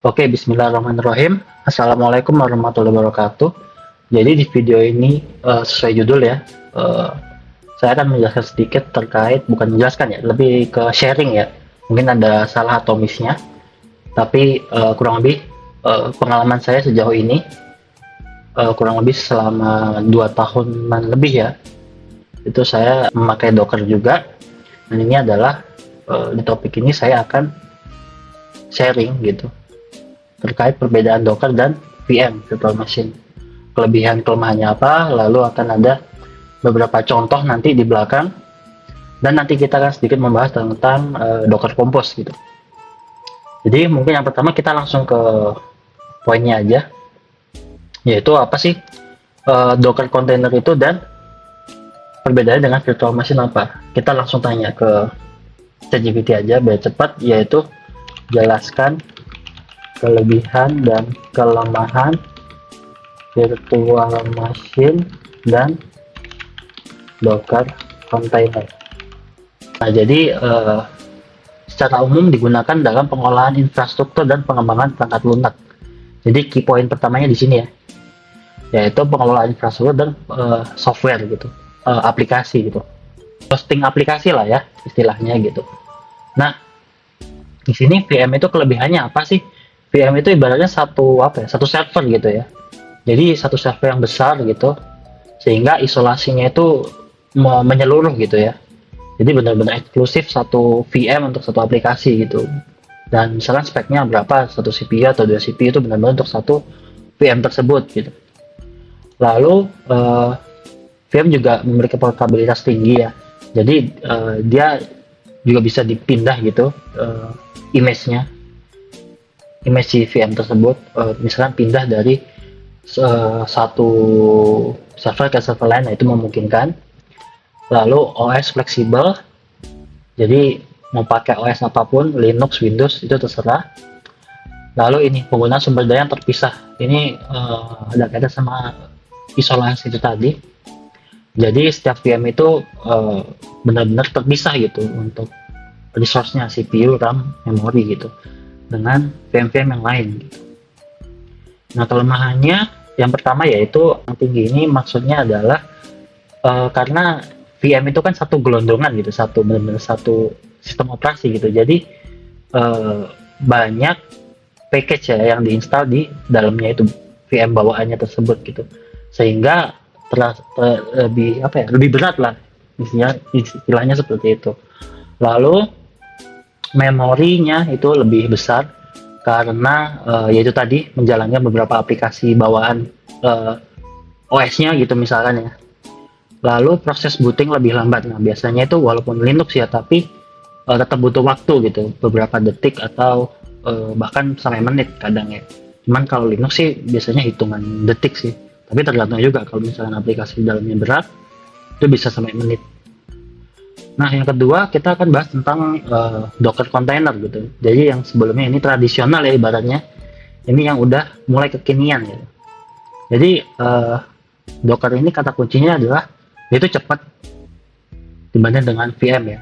Oke, bismillahirrahmanirrahim. Assalamualaikum warahmatullahi wabarakatuh. Jadi di video ini sesuai judul ya, eh, saya akan menjelaskan sedikit terkait, bukan menjelaskan ya, lebih ke sharing ya. Mungkin ada salah atau miss-nya, tapi kurang lebih pengalaman saya sejauh ini kurang lebih selama 2 tahunan lebih ya. Itu saya memakai Docker juga. Dan ini adalah di topik ini saya akan sharing gitu terkait perbedaan Docker dan VM virtual machine, kelebihan kelemahannya apa, lalu akan ada beberapa contoh nanti di belakang, dan nanti kita akan sedikit membahas tentang Docker Compose gitu. Jadi mungkin yang pertama kita langsung ke poinnya aja, yaitu apa sih Docker container itu dan perbedaannya dengan virtual machine apa. Kita langsung tanya ke ChatGPT aja biar cepat, yaitu jelaskan kelebihan dan kelemahan virtual machine dan Docker container. Nah, jadi secara umum digunakan dalam pengolahan infrastruktur dan pengembangan perangkat lunak. Jadi key point pertamanya di sini ya, yaitu pengelolaan infrastruktur dan software gitu, aplikasi gitu, hosting aplikasi lah ya istilahnya gitu. Nah, di sini VM itu kelebihannya apa sih? VM itu ibaratnya satu apa ya, satu server gitu ya. Jadi satu server yang besar gitu, sehingga isolasinya itu menyeluruh gitu ya. Jadi benar-benar eksklusif satu VM untuk satu aplikasi gitu. Dan misalkan speknya berapa, satu CPU atau dua CPU itu benar-benar untuk satu VM tersebut gitu. Lalu VM juga memiliki portabilitas tinggi ya. Jadi dia juga bisa dipindah gitu image-nya, image si VM tersebut, misalkan pindah dari satu server ke server lain, nah itu memungkinkan. Lalu OS fleksibel, jadi mau pakai OS apapun, Linux, Windows itu terserah. Lalu ini penggunaan sumber daya yang terpisah, ini ada kaitan sama isolasi itu tadi. Jadi setiap VM itu benar-benar terpisah gitu untuk resource-nya, CPU, RAM, memori gitu, dengan VM-VM yang lain gitu. Nah, kelemahannya yang pertama yaitu yang tinggi ini maksudnya adalah karena VM itu kan satu gelondongan gitu, satu benar-benar satu sistem operasi gitu. Jadi banyak package ya yang diinstal di dalamnya itu VM bawaannya tersebut gitu. Sehingga lebih apa ya? Lebih berat lah istilahnya seperti itu. Lalu memorinya itu lebih besar karena yaitu tadi menjalankan beberapa aplikasi bawaan OS-nya gitu misalkan ya. Lalu proses booting lebih lambat. Nah, biasanya itu walaupun Linux ya, tapi tetap butuh waktu gitu, beberapa detik atau bahkan sampai menit kadang ya. Cuman kalau Linux sih biasanya hitungan detik sih. Tapi tergantung juga kalau misalkan aplikasi di dalamnya berat, itu bisa sampai menit. Nah, yang kedua kita akan bahas tentang Docker container gitu. Jadi yang sebelumnya ini tradisional ya ibaratnya. Ini yang udah mulai kekinian gitu. Jadi Docker ini kata kuncinya adalah itu cepat dibanding dengan VM ya.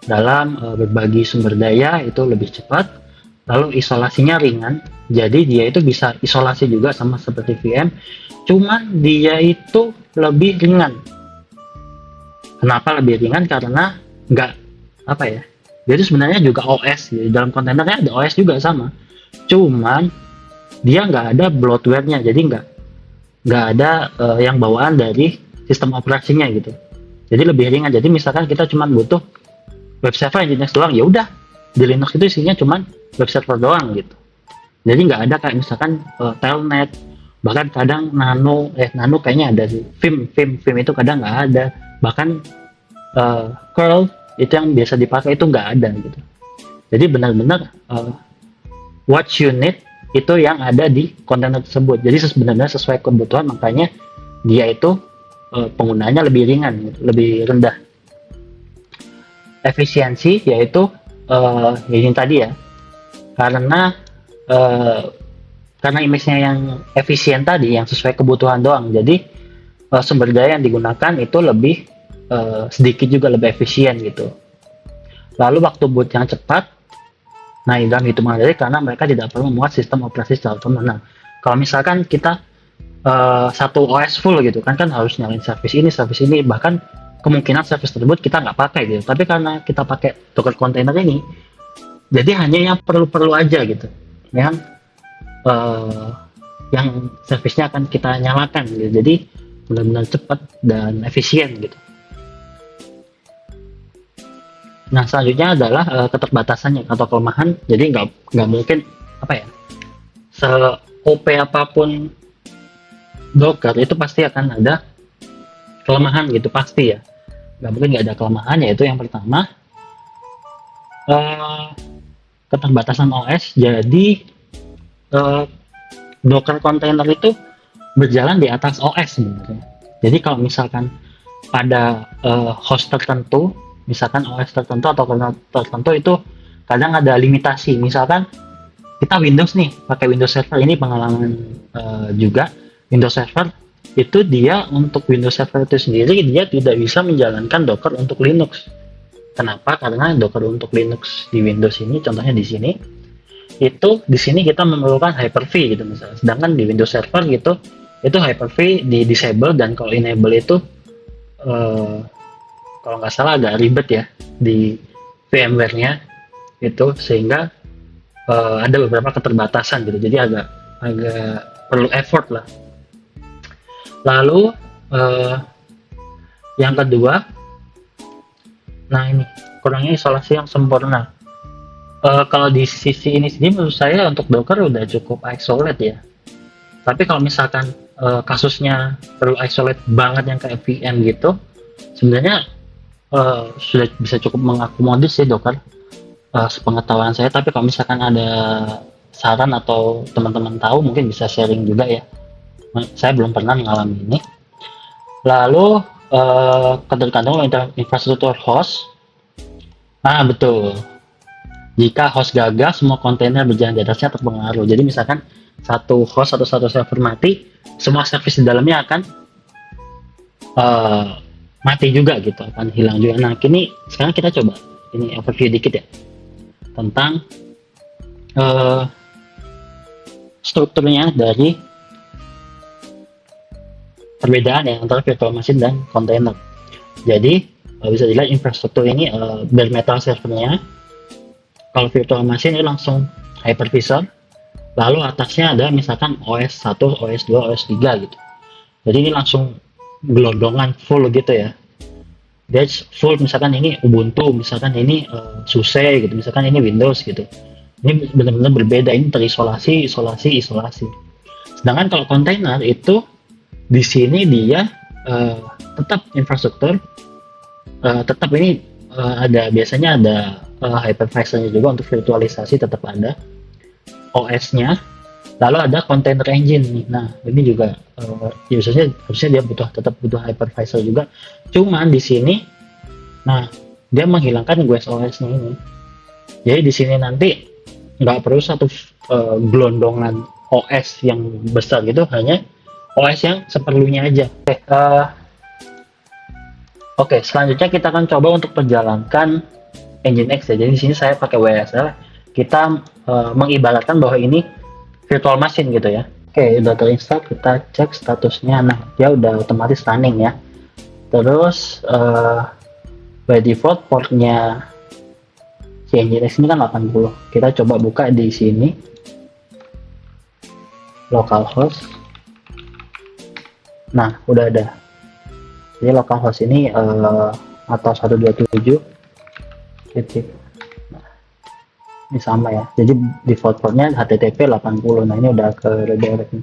Dalam berbagi sumber daya itu lebih cepat, lalu isolasinya ringan. Jadi dia itu bisa isolasi juga sama seperti VM, cuman dia itu lebih ringan. Kenapa lebih ringan? Karena nggak apa ya? Dia itu sebenarnya juga OS. Di dalam kontainernya ada OS juga sama. Cuman dia nggak ada bloatware-nya, jadi nggak ada yang bawaan dari sistem operasinya gitu. Jadi lebih ringan. Jadi misalkan kita cuma butuh web server Nginx doang, ya udah di Linux itu isinya cuma web server doang gitu. Jadi nggak ada kayak misalkan telnet, bahkan kadang nano kayaknya ada sih. Vim itu kadang nggak ada. Bahkan curl itu yang biasa dipakai itu nggak ada gitu. Jadi benar-benar what you need itu yang ada di kontainer tersebut. Jadi sebenarnya sesuai kebutuhan, makanya dia itu penggunaannya lebih ringan, gitu, lebih rendah. Efisiensi yaitu ini tadi ya, karena uh, karena image-nya yang efisien tadi, yang sesuai kebutuhan doang. Jadi sumber daya yang digunakan itu lebih sedikit juga lebih efisien gitu. Lalu waktu boot yang cepat, Nah, dalam hitungan detik karena mereka tidak perlu memuat sistem operasi secara otonom. Nah, kalau misalkan kita satu OS full gitu kan harus nyalain service ini, bahkan kemungkinan service tersebut kita nggak pakai gitu. Tapi karena kita pakai Docker container ini, jadi hanya yang perlu-perlu aja gitu, yang uh, yang service-nya akan kita nyalakan gitu. Jadi benar-benar cepat dan efisien gitu. Nah, selanjutnya adalah keterbatasannya atau kelemahan. Jadi nggak mungkin apa ya, se OP apapun Docker itu pasti akan ada kelemahan gitu, pasti ya. Nggak mungkin nggak ada kelemahan. Yaitu yang pertama, eh, keterbatasan OS. Jadi eh, Docker container itu berjalan di atas OS sebenarnya. Jadi kalau misalkan pada host tertentu, misalkan OS tertentu atau kernel tertentu itu kadang ada limitasi. Misalkan kita Windows nih, pakai Windows Server, ini pengalaman juga. Windows Server itu dia untuk Windows Server itu sendiri dia tidak bisa menjalankan Docker untuk Linux. Kenapa? Karena Docker untuk Linux di Windows ini, contohnya di sini, itu di sini kita memerlukan Hyper-V gitu misalnya. Sedangkan di Windows Server gitu, itu Hyper-V di disable, dan kalau enable itu kalau nggak salah agak ribet ya di VMware-nya itu, sehingga ada beberapa keterbatasan gitu. Jadi agak agak perlu effort lah. Lalu yang kedua, nah ini kurangnya isolasi yang sempurna. Kalau di sisi ini sendiri menurut saya untuk Docker udah cukup isolate ya. Tapi kalau misalkan kasusnya perlu isolate banget yang kayak VM gitu, sebenarnya sudah bisa cukup mengakomodir sih Docker, sepengetahuan saya. Tapi kalau misalkan ada saran atau teman-teman tahu mungkin bisa sharing juga ya. Saya belum pernah mengalami ini. Lalu ketergantungan infrastruktur host. Nah, betul. Jika host gagal, semua kontainer berjalan di atasnya terpengaruh. Jadi misalkan satu host atau satu server mati, semua service di dalamnya akan mati juga gitu, akan hilang juga. Nah, kini sekarang kita coba ini overview dikit ya tentang strukturnya dari perbedaan ya antara virtual machine dan container. Jadi bisa dilihat infrastruktur ini bare metal servernya. Kalau virtual machine ini langsung hypervisor, lalu atasnya ada misalkan OS 1, OS 2, OS 3 gitu. Jadi ini langsung gelondongan full gitu ya. Dia full, misalkan ini Ubuntu, misalkan ini SUSE gitu, misalkan ini Windows gitu. Ini benar-benar berbeda, ini terisolasi, isolasi. Sedangkan kalau container itu di sini dia tetap infrastruktur, tetap ini ada, biasanya ada hypervisor-nya juga untuk virtualisasi, tetap ada OS-nya, lalu ada container engine nih. Nah, ini juga harusnya dia tetap butuh hypervisor juga. Cuman di sini, nah dia menghilangkan GUIS OS-nya ini. Jadi di sini nanti nggak perlu satu gelondongan OS yang besar gitu, hanya OS yang seperlunya aja. Oke, selanjutnya kita akan coba untuk menjalankan Nginx ya. Jadi di sini saya pakai WSL. Kita mengibaratkan bahwa ini virtual machine gitu ya. Oke, udah terinstall, kita cek statusnya. Nah, dia udah otomatis running ya. Terus by default portnya si Nginx ini kan 80. Kita coba buka di sini localhost. Nah, udah ada. Jadi localhost ini atau 127 titik. Nah, ini sama ya. Jadi default portnya HTTP 80. Nah, ini udah ke redirect.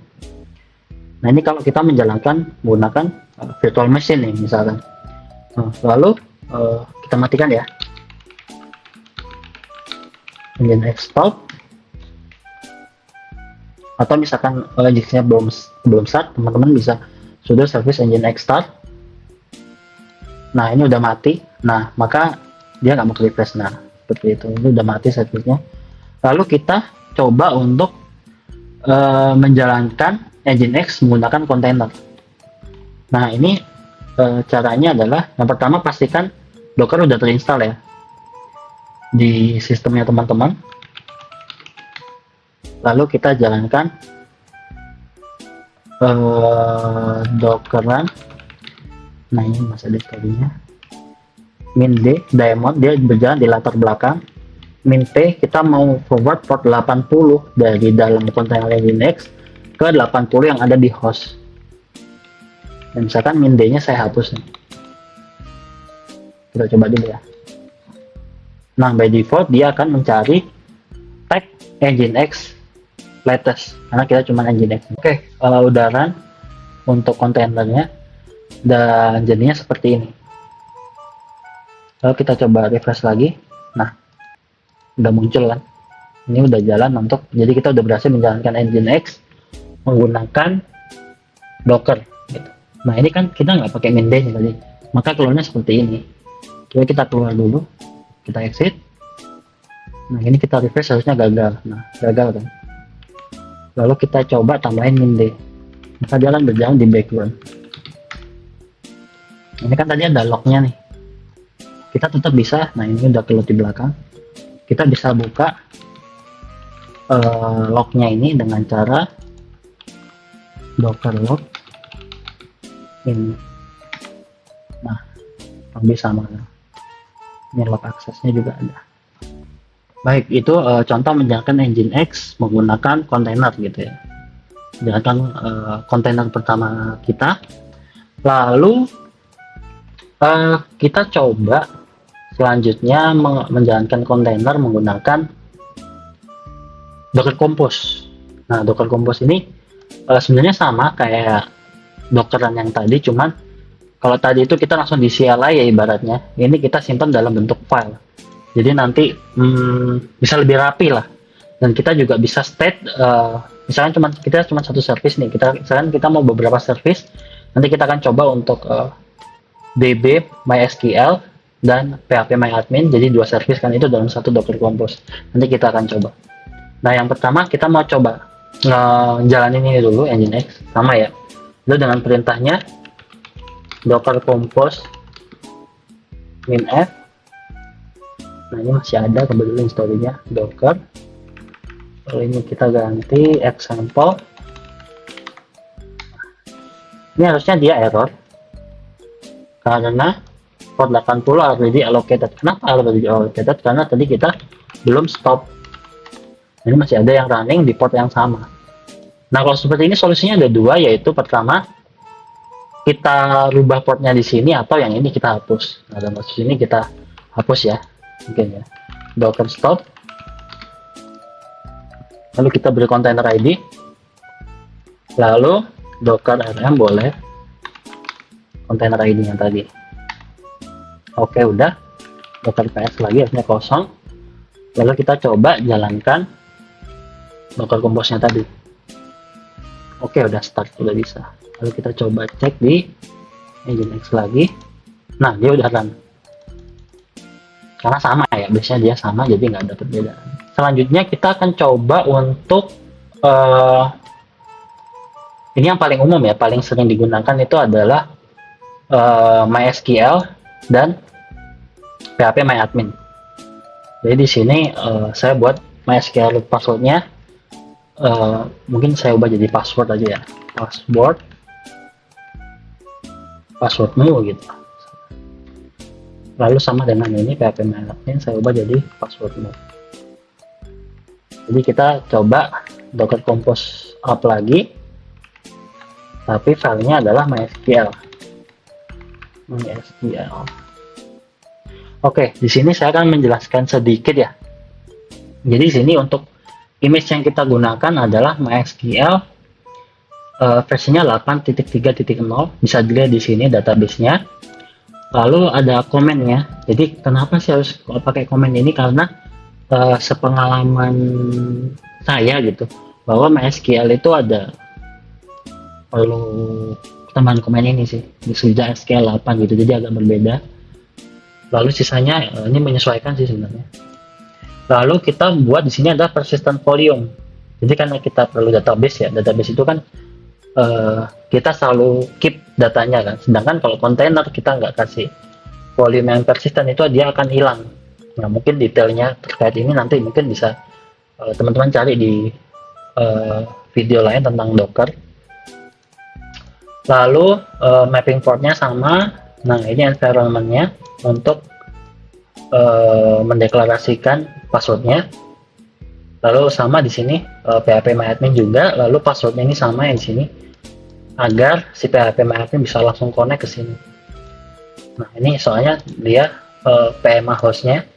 Nah, ini kalau kita menjalankan menggunakan virtual machine nih misalkan. Nah, lalu kita matikan ya. Nginx stop. Atau misalkan Nginx-nya belum start, teman-teman bisa sudo service Nginx start. Nah, ini udah mati. Nah, maka dia nggak mau refresh. Nah, seperti itu. Ini udah mati service-nya. Lalu kita coba untuk menjalankan Nginx menggunakan container. Nah, ini caranya adalah yang pertama pastikan Docker udah terinstall ya di sistemnya teman-teman. lalu kita jalankan Dockeran. Nah ini masih ada story-nya. Min D diamond, dia berjalan di latar belakang. Min P, kita mau forward port 80 dari dalam kontainer Nginx ke 80 yang ada di host. Dan misalkan min D nya saya hapus nih, kita coba dulu ya. Nah by default dia akan mencari tag Nginx latest karena kita cuma Nginx. Oke, udah run untuk kontainernya dan jadinya seperti ini. Lalu kita coba refresh lagi. Nah udah muncul kan, ini udah jalan untuk, jadi kita udah berhasil menjalankan Nginx menggunakan Docker gitu. Nah ini kan kita nggak pakai min D nih tadi, maka keluarnya seperti ini. Coba kita keluar dulu, kita exit. Nah ini kita refresh, harusnya gagal. Nah gagal kan, lalu kita coba tambahin min D, maka jalan berjalan di background. Ini kan tadi ada lognya nih, kita tetap bisa. Nah ini udah keluar di belakang, kita bisa buka lognya ini dengan cara docker log ini. Nah lebih sama, ini log aksesnya juga ada. Baik, itu contoh menjalankan Nginx menggunakan kontainer gitu ya. Jalankan kontainer pertama kita, lalu kita coba selanjutnya menjalankan kontainer menggunakan Docker Compose. Nah Docker Compose ini sebenarnya sama kayak Dockeran yang tadi, cuman kalau tadi itu kita langsung di CLI ya ibaratnya, ini kita simpan dalam bentuk file. Jadi nanti bisa lebih rapi lah, dan kita juga bisa state misalkan kita cuma satu service nih, misalkan kita mau beberapa service, nanti kita akan coba untuk DB MySQL dan PHP MyAdmin, jadi dua service kan itu dalam satu Docker Compose. Nanti kita akan coba. Nah yang pertama kita mau coba jalanin ini dulu Nginx, sama ya, itu dengan perintahnya Docker Compose min f. Nah ini masih ada kebetulan story-nya Docker. Lalu ini kita ganti example. Ini harusnya dia error karena port 80 already allocated. Kenapa already allocated? Karena tadi kita belum stop. Ini masih ada yang running di port yang sama. Nah kalau seperti ini solusinya ada dua, yaitu pertama kita rubah portnya di sini, atau yang ini kita hapus. Nah dalam kasus ini kita hapus ya, mungkin ya. Docker stop, lalu kita beri container ID, lalu docker rm boleh container ID yang tadi. Oke udah, docker ps lagi harusnya kosong. Lalu kita coba jalankan Docker Compose nya tadi. Oke udah start, udah bisa. Lalu kita coba cek di Nginx lagi. Nah dia udah run, karena sama ya, biasanya dia sama, jadi nggak ada perbedaan. Selanjutnya kita akan coba untuk ini yang paling umum ya, paling sering digunakan itu adalah MySQL dan PHP MyAdmin. Jadi di sini saya buat MySQL passwordnya, mungkin saya ubah jadi password aja ya, passwordmu gitu. Lalu sama dengan ini PHP MyAdmin saya ubah jadi passwordmu. Jadi kita coba Docker Compose up lagi, tapi filenya adalah MySQL. Oke, di sini saya akan menjelaskan sedikit ya. Jadi di sini untuk image yang kita gunakan adalah MySQL versinya 8.3.0, bisa dilihat di sini database-nya. Lalu ada komennya. Jadi kenapa sih harus pakai komen ini? Karena sepengalaman saya gitu, bahwa MySQL itu ada perlu tambahan komen ini sih di sejak SQL 8 gitu, jadi agak berbeda. Lalu sisanya ini menyesuaikan sih sebenarnya. Lalu kita buat di sini ada persistent volume. Jadi karena kita perlu database ya, database itu kan kita selalu keep datanya kan. Sedangkan kalau kontainer kita nggak kasih volume yang persisten, itu dia akan hilang. Nah mungkin detailnya terkait ini nanti mungkin bisa teman-teman cari di video lain tentang Docker. Lalu mapping portnya sama. Nah, ini environmentnya untuk mendeklarasikan passwordnya. Lalu sama di sini phpMyAdmin juga. Lalu passwordnya ini sama yang di sini, agar si phpMyAdmin bisa langsung connect ke sini. Nah, ini soalnya dia PMA hostnya,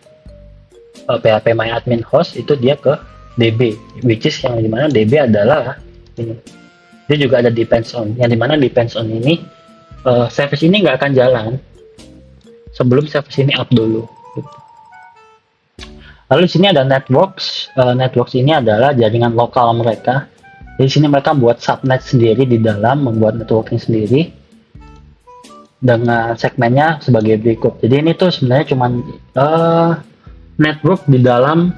phpMyAdmin host itu dia ke DB, which is yang dimana DB adalah ini. Dia juga ada depends on, yang dimana depends on ini service ini nggak akan jalan sebelum service ini up dulu. Lalu di sini ada networks. Networks ini adalah jaringan lokal mereka. Di sini mereka buat subnet sendiri di dalam, membuat networking sendiri dengan segmennya sebagai berikut. Jadi ini tuh sebenarnya cuman network di dalam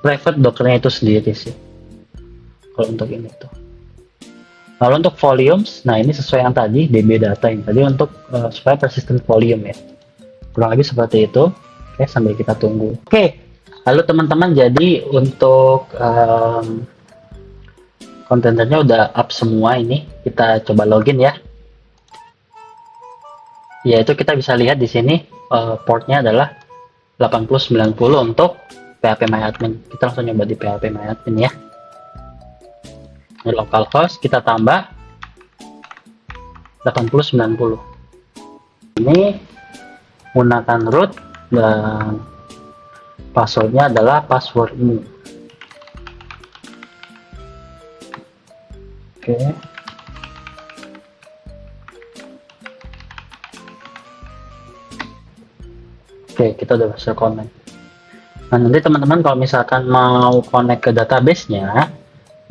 private Dockernya itu sendiri sih. Kalau untuk ini tuh. Lalu untuk volumes, nah ini sesuai yang tadi DB data yang tadi untuk supaya persistent volume ya. Kurang lebih seperti itu. Oke, sambil kita tunggu. Oke, lalu teman-teman, jadi untuk kontainernya udah up semua ini. Kita coba login ya. Yaitu kita bisa lihat di sini portnya adalah 8090 untuk phpMyAdmin. Kita langsung coba di phpMyAdmin ya. Di localhost kita tambah 8090. Ini menggunakan root dan passwordnya adalah passwordmu. Oke. Oke, kita udah bisa connect. Nah, nanti teman-teman kalau misalkan mau connect ke database-nya,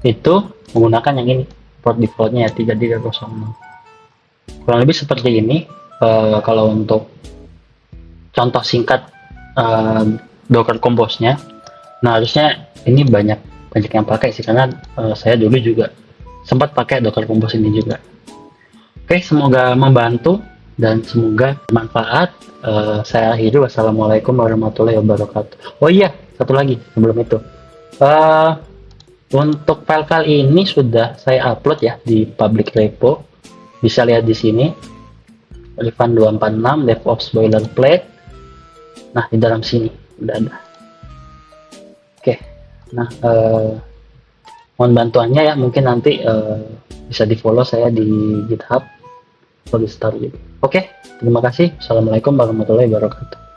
itu menggunakan yang ini, port defaultnya ya, 3306. Kurang lebih seperti ini. Kalau untuk contoh singkat Docker Compose-nya, nah harusnya ini banyak yang pakai sih, karena saya dulu juga sempat pakai Docker Compose ini juga. Oke, semoga membantu dan semoga bermanfaat. Saya akhiri, wassalamualaikum warahmatullahi wabarakatuh. Oh iya, satu lagi sebelum itu, untuk file-file ini sudah saya upload ya di public repo. Bisa lihat di sini, Rifan 246 DevOps Boilerplate. Nah, di dalam sini udah ada. Oke, nah mohon bantuannya ya, mungkin nanti bisa di follow saya di GitHub atau di Start. Oke, terima kasih. Assalamualaikum warahmatullahi wabarakatuh.